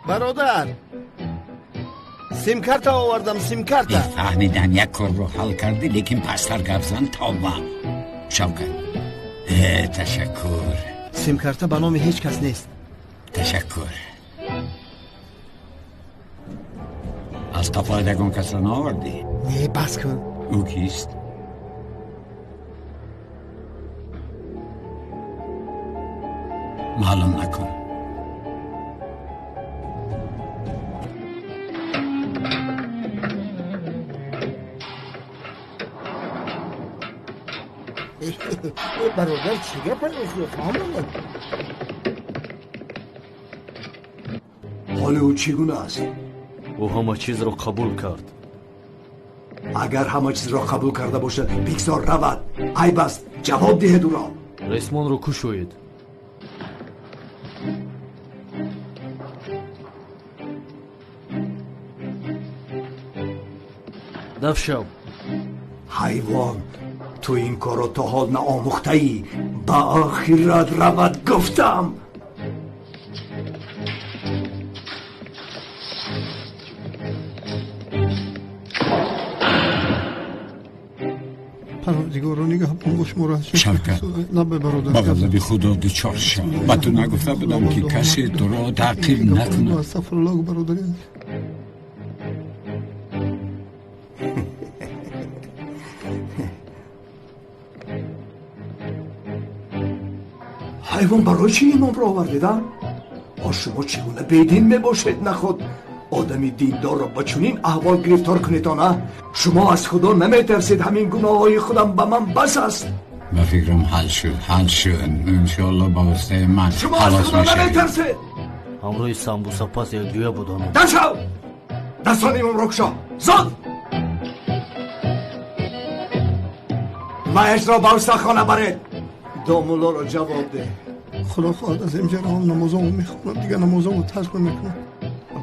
برادر سیم کارت آوردم. سیم کارت فهمیدم یک کار رو حل کردی، لیکن پستر گفزن توبه. شوکت تشکر. سیم کارت به نام هیچ کس نیست. تشکر. از تفایدگان کس را نآوردی؟ نه بس کن. او کیست؟ معلوم نکن. برادر چی گپ فهمیدم. حال او چگونه است؟ او همه چیز را قبول کرد. اگر همه چیز را قبول کرده باشد بگذار رود. عیب است، جواب دهد او را. رسمان را کشوید. دف شو. حیوان، تو این کار را تا حال نآموخته ای. به آخرت رود گفتم. پروردگارا نگهبان باش ما را. شوکت نه به برادر. با غضب خدا دچار شو. با تو نگفته بودم که کسی تو را تعقیب نکنه. استغفر الله برادر. حیوان برای چی این نام را آوردیدن؟ شما چگونه بیدین میباشید نخود آدمی دیندار را با چنین احوال گرفتار کنید نه؟ شما از خدا نمیترسید همین گناه های خودم به من بس است؟ و فکرم حل شد انشاءالله با واسطه من شما از خدا نمیترسید؟ همروی سامبوسا پس یک جویه بودانم. دشو! دستان امام را کشا زاد! مهش را به استخانه برید. دامولا را جواب ده. خدا خواهد از این جرام نمازامو میخونم دیگه. نمازامو ترک نمیکنم.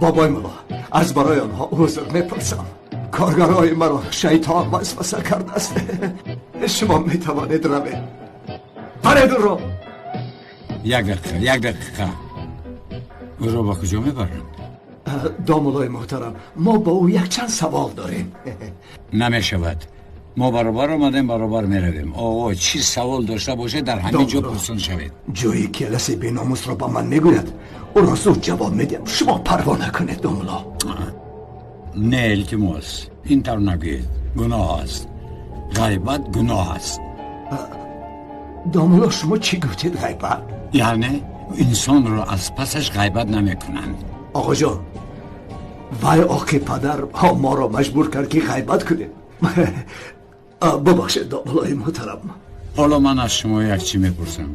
بابای مولا، از برای آنها عذر میپرسم. کارگرای مرا شیطان وسوسه کرده است. شما میتوانید روید. برید او را. یک دقیقه او را با کجا میبرند؟ دامولای محترم، ما با او یک چند سوال داریم. نمیشود. ما برابر آمدیم برابر میرویم. آقا چی سوال داشته باشه در همین جا پرسان شوید. جوی کلسی بی ناموس را با من میگوید او را زود جواب میدیم. شما پروا نکنید دامولا. نه التماس اینطور نگوید. گناه است. غیبت گناه است. دامولا شما چی گفتید غیبت؟ یعنی انسان را از پسش غیبت نمی کنند. آقا جان، وای آقی پدر ما را مجبور کرد که غیبت کنیم. ببخشید دامولای محترم. حالا من از شما یک چی میپرسم.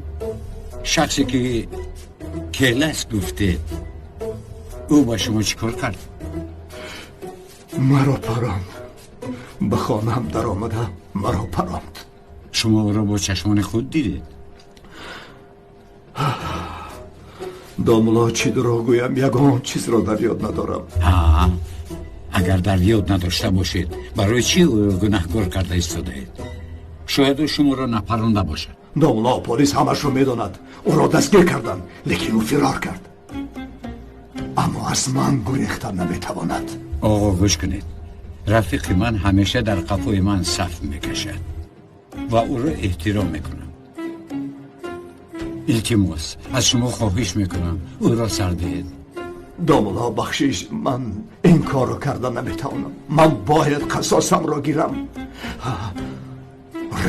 شخصی که کلس گفتید او با شما چیکار کرد؟ مرا پراند. به خانه هم در آمده مرا پراند. شما او را با چشمان خود دیدید؟ دامولا چی دروغ گویم، یگان چیز را در یاد ندارم. اگر در یاد نداشته باشید برای چی او را گناهکار کرده ایستاده اید؟ شاید او شما را نپرانده باشد. دامولا پلیس همش رو میداند. او را دستگیر کردن لیکن او فرار کرد. اما از من گریختن نمیتواند. آقا گوش کنید. رفیق من همیشه در قفوی من صف میکشد و او را احترام میکنم. التماس از شما خواهش میکنم او را سر دهید. دامولا بخشش، من این کار رو کردن نمیتوانم. من باید قصاصم را گیرم.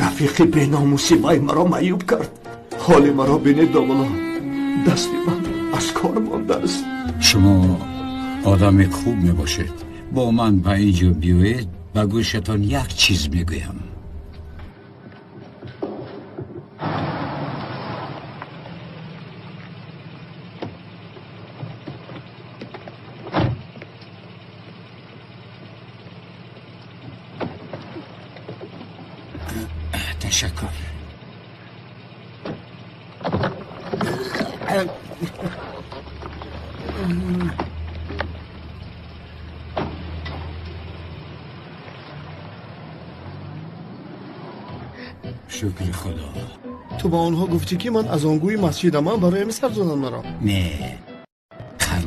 رفیق بیناموسی وای مرا معیوب کرد. حال مرا بینید دامولا، دستی من از کار مانده است. شما آدم خوب میباشید. با من به اینجا بیایید و گوشتان یک چیز میگویم. تشکر. شکر خدا. تو با آنها گفتی که من از آنگوی مسجد من برای سر زدن مرا. نه،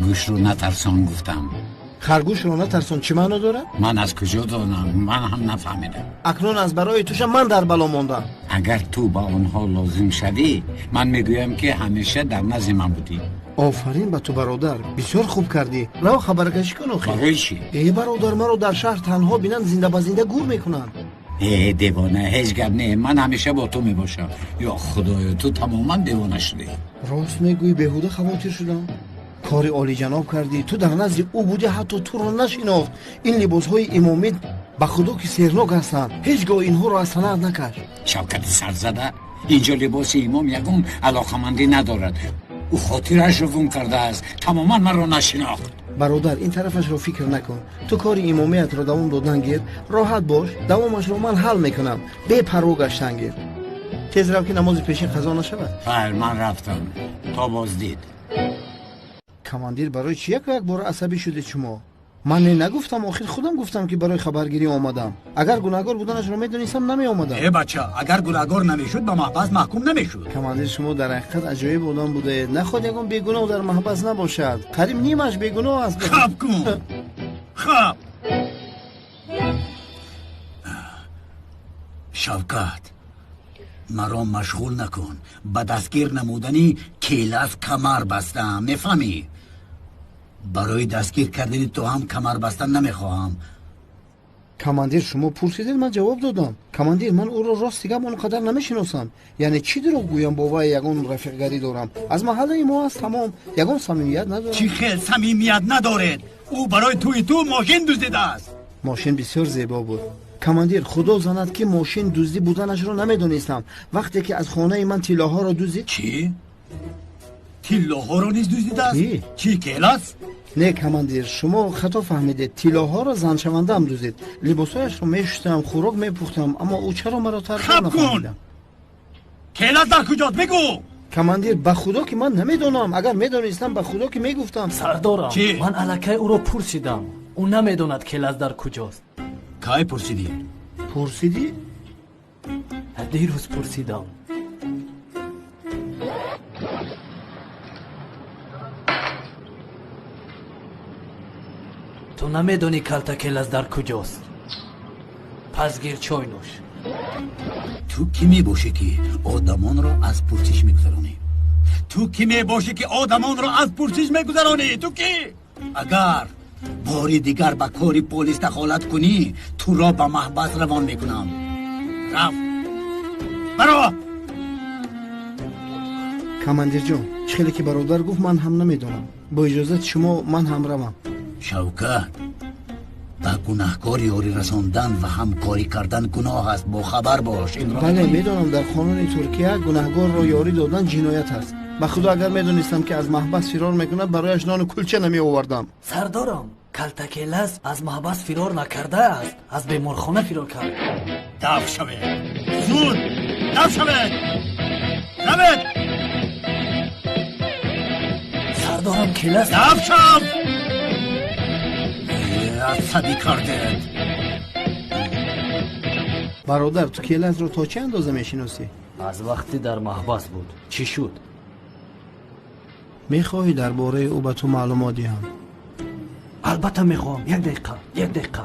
خرگوش رو نترسان گفتم. خرگوش رو نترسون چی معنی داره؟ من از کجا دانم؟ من هم نفهمیدم. اکنون از برای توشم من در بلا ماندم. اگر تو با آنها لازم شدی من میگویم که همیشه در نزد من بودی. آفرین به تو برادر، بسیار خوب کردی. رو خبرگشی کن آخه. برای چی؟ ای برادر، مرا در شهر تنها بینن زنده با زنده گور میکنن. ای دیوانه، هیچ گپ نه، من همیشه با تو میباشم. یا خدایا تو تماما دیوانه شدی. راست میگویی، بیهوده خواطر شدم. کاری عالی جناب کردی. تو در نزد او بودی، حتی تو رو نشناخت. این لباس های امامیت به خدا که سرناک هستند. هیچگاه اینها رو از سند نکش. شوکت سرزده، اینجا لباس امام یگون علاقمندی ندارد. او خاطرش رو گم کرده است، تماما من رو نشناخت. برادر این طرفش رو فکر نکن. تو کاری امامیت رو دوام دادن گیر، راحت باش. دوامش رو من حل میکنم. بے پروا گشتن گیر. تیز رو که نماز پیشین قضا نشود. خیر، من رفتم تا بازدید. کماندیر برای چی یک بار عصبی شده شما؟ من نگفتم، آخر خودم گفتم که برای خبرگیری آمدم. اگر گناهکار بودنش رو میدونستم نمی آمدم. ای بچه، اگر گناهکار نمیشد به محبس محکوم نمیشد. کماندیر شما در حقیقت عجایب آدم بوده. نخواد یگان بیگناه در محبس نباشد. قریب نیمش بیگناه است. خب کن. خب شوکت، مرا مشغول نکن. به دستگیر نمودنی کیلاس کمر بستم، میفهمی؟ برای دستگیر کردن تو هم کمر بستن نمیخواهم. کماندیر شما پرسیدید، من جواب دادم. کماندیر من او را راست دیگه اونقدر نمیشناسم. یعنی چی دروغ گویم؟ با وای یگان رفیقگری دارم. از محل ما است، تمام. یگان صمیمیت ندارم. چی خیل صمیمیت ندارد؟ او برای تو ماشین دزدیده است. ماشین بسیار زیبا بود. کماندیر خدا زند که ماشین دزدی بودنش رو نمیدونستم. وقتی که از خانه من تیلاها رو دزدید. چی؟ تیلاها رو نیز دزدیده است؟ چی کیلاس؟ نه کماندیر، شما خطا فهمیدید. تیلاها را زن شونده هم دزدید. لباسایش رو میشستم، خوراک میپختم، اما او چرا مرا ترک نفهمیدم. کیلاس در کجاست بگو؟ کماندیر به خدا که من نمیدونم. اگر میدونستم به خدا که میگفتم. سردارم، چی؟ من الکی او رو پرسیدم. او نمیدوند کیلاس در کجاست. کی پرسیدی؟ پرسیدی؟ دیروز پرسیدم. تو نمیدونی کلتا کیلاس در کجاست. پس گیر چای نوش. تو کی میباشی که آدمان رو از پرسش میگذرانی؟ تو کی میباشی که آدمان رو از پرسش میگذرانی؟ تو کی؟ اگر باری دیگر با کاری پلیس دخالت کنی تو را به محبس روان میکنم. رفت برو. کماندیر جان، خیلی که برادر گفت من هم نمیدونم. با اجازت شما من هم روم. شوکت، به گناهکار یاری رساندن و همکاری کردن گناه است، با خبر باش. این را بله میدونم، در قانون ترکیه گناهکار را یاری دادن جنایت است. به خدا اگر میدونستم که از محبس فرار میکند برایش نان کلچه نمی آوردم. سردارم، کلتا کیلاس از محبس فرار نکرده است، از بیمارخانه فرار کرد. دف شوید، زود دف شوید. روید. سردارم کیلاس دف شو. عصبی کرده. برادر تو کیلاس رو تا چه اندازه میشناسی؟ از وقتی در محبس بود. چی شد؟ میخواهی درباره او به تو معلومات دهم؟ البته میخوام. یک دقیقه.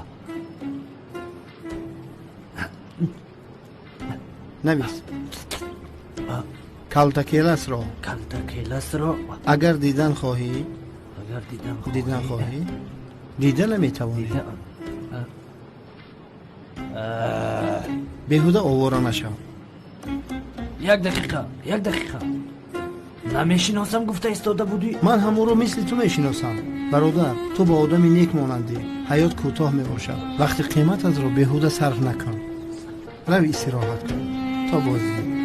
نویس. کلتا کیلاس را اگر دیدن خواهی دیده نمیتوانی. بیهوده آوارا نشو. یک دقیقه. نمیشناسم گفته ایستاده بودی؟ من هم او رو مثل تو میشناسم. برادر تو با آدم نیک مانندی. حیات کوتاه میباشد. وقتی قیمت از رو بیهوده صرف نکن. روی استراحت کن تا بازی.